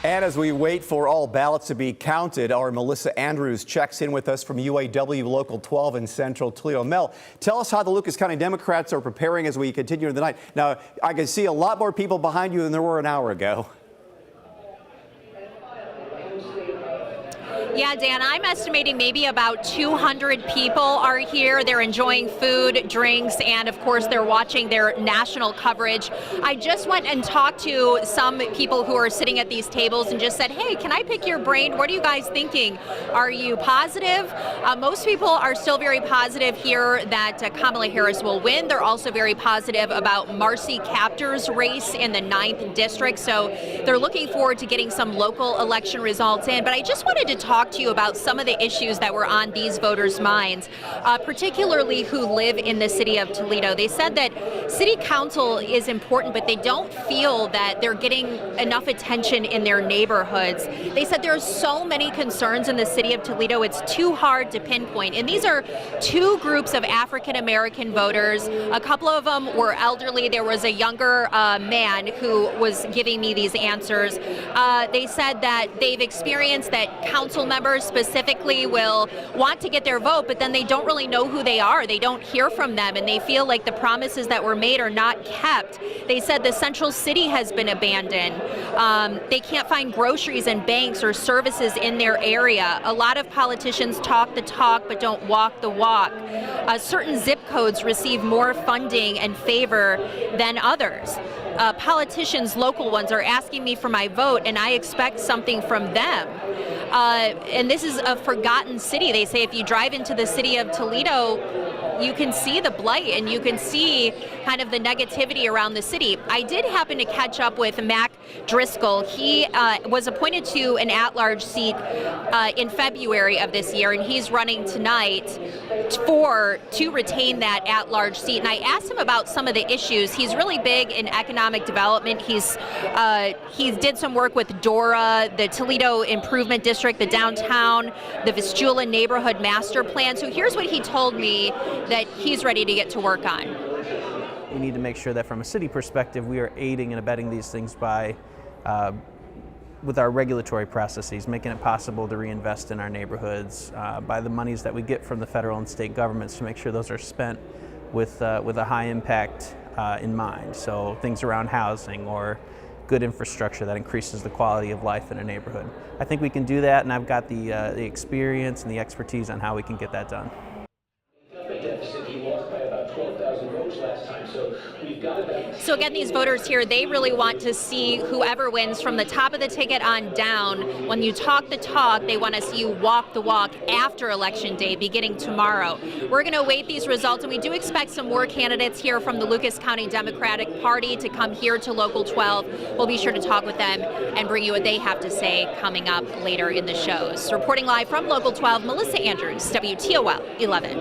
And as we wait for all ballots to be counted, our Melissa Andrews checks in with us from UAW Local 12 in Central Toledo. Mel, tell us how the Lucas County Democrats are preparing as we continue in the night. Now, I can see a lot more people behind you than there were an hour ago. Yeah, Dan, I'm estimating maybe about 200 people are here. They're enjoying food, drinks, and of course they're watching their national coverage. I just went and talked to some people who are sitting at these tables and just said, hey, can I pick your brain? What are you guys thinking? Are you positive? Most people are still very positive here that Kamala Harris will win. They're also very positive about Marcy Kaptur's race in the 9th district. So they're looking forward to getting some local election results in. But I just wanted to talk to you about some of the issues that were on these voters' minds, particularly who live in the city of Toledo. They said that city council is important, but they don't feel that they're getting enough attention in their neighborhoods. They said there are so many concerns in the city of Toledo, it's too hard to pinpoint. And these are two groups of African American voters. A couple of them were elderly. There was a younger man who was giving me these answers. They said that they've experienced that council members specifically will want to get their vote, but then they don't really know who they are. They don't hear from them, and they feel like the promises that were made are not kept. They said the central city has been abandoned. They can't find groceries and banks or services in their area. A lot of politicians talk the talk but don't walk the walk. Certain zip codes receive more funding and favor than others. Politicians, local ones, are asking me for my vote, and I expect something from them. And this is a forgotten city. They say if you drive into the city of Toledo, you can see the blight and you can see kind of the negativity around the city. I did happen to catch up with Mac Driscoll. He was appointed to an at-large seat in February of this year, and he's running tonight to retain that at-large seat. And I asked him about some of the issues. He's really big in economic development. He did some work with DORA, the Toledo Improvement District, the downtown, the Vistula Neighborhood Master Plan. So here's what he told me that he's ready to get to work on. We need to make sure that from a city perspective, we are aiding and abetting these things by with our regulatory processes, making it possible to reinvest in our neighborhoods, by the monies that we get from the federal and state governments to make sure those are spent with a high impact in mind. So things around housing or good infrastructure that increases the quality of life in a neighborhood. I think we can do that, and I've got the experience and the expertise on how we can get that done. So again, these voters here, they really want to see whoever wins from the top of the ticket on down. When you talk the talk, they want to see you walk the walk after Election Day, beginning tomorrow. We're going to await these results, and we do expect some more candidates here from the Lucas County Democratic Party to come here to Local 12. We'll be sure to talk with them and bring you what they have to say coming up later in the shows. Reporting live from Local 12, Melissa Andrews, WTOL 11.